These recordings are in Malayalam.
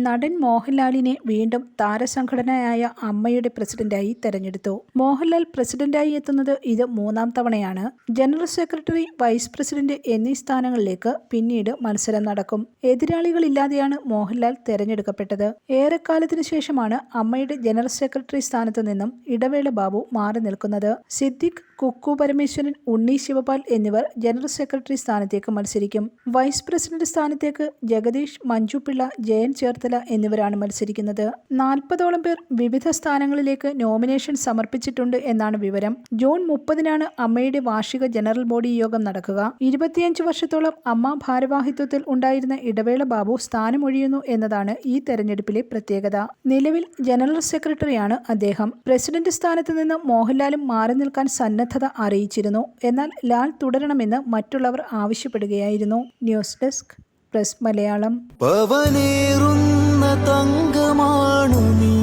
നടൻ മോഹൻലാലിനെ വീണ്ടും താരസംഘടനയായ അമ്മയുടെ പ്രസിഡന്റായി തെരഞ്ഞെടുത്തു. മോഹൻലാൽ പ്രസിഡന്റായി എത്തുന്നത് ഇത് 3ാം തവണയാണ്. ജനറൽ സെക്രട്ടറി, വൈസ് പ്രസിഡന്റ് എന്നീ സ്ഥാനങ്ങളിലേക്ക് പിന്നീട് മത്സരം നടക്കും. എതിരാളികളില്ലാതെയാണ് മോഹൻലാൽ തെരഞ്ഞെടുക്കപ്പെട്ടത്. ഏറെക്കാലത്തിനു ശേഷമാണ് അമ്മയുടെ ജനറൽ സെക്രട്ടറി സ്ഥാനത്ത് നിന്നും ഇടവേള ബാബു മാറി നിൽക്കുന്നത്. സിദ്ദിഖ്, കുക്കു പരമേശ്വരൻ, ഉണ്ണി ശിവപാൽ എന്നിവർ ജനറൽ സെക്രട്ടറി സ്ഥാനത്തേക്ക് മത്സരിക്കും. വൈസ് പ്രസിഡന്റ് സ്ഥാനത്തേക്ക് ജഗദീഷ്, മഞ്ജു പിള്ള, ജയൻ ചേർത്തല എന്നിവരാണ് മത്സരിക്കുന്നത്. 40ഓളം പേർ വിവിധ സ്ഥാനങ്ങളിലേക്ക് നോമിനേഷൻ സമർപ്പിച്ചിട്ടുണ്ട് എന്നാണ് വിവരം. ജൂൺ 30-നാണ് അമ്മയുടെ വാർഷിക ജനറൽ ബോഡി യോഗം നടക്കുക. 25 വർഷത്തോളം അമ്മ ഭാരവാഹിത്വത്തിൽ ഉണ്ടായിരുന്ന ഇടവേള ബാബു സ്ഥാനമൊഴിയുന്നു എന്നതാണ് ഈ തെരഞ്ഞെടുപ്പിലെ പ്രത്യേകത. നിലവിൽ ജനറൽ സെക്രട്ടറിയാണ് അദ്ദേഹം. പ്രസിഡന്റ് സ്ഥാനത്ത് നിന്ന് മോഹൻലാലും മാറി നിൽക്കാൻ സന്നദ്ധത അറിയിച്ചിരുന്നു. എന്നാൽ ലാൽ തുടരണമെന്ന് മറ്റുള്ളവർ ആവശ്യപ്പെടുകയായിരുന്നു. News desk, press Malayalam. തങ്കമാണു നീ,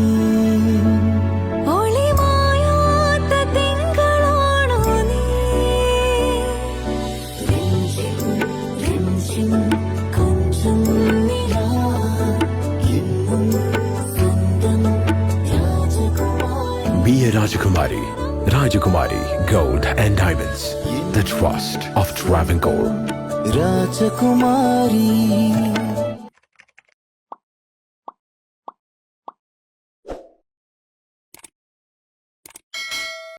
Be a Rajakumari. Rajakumari Gold and Diamonds. The trust of Travancore. Rajakumari.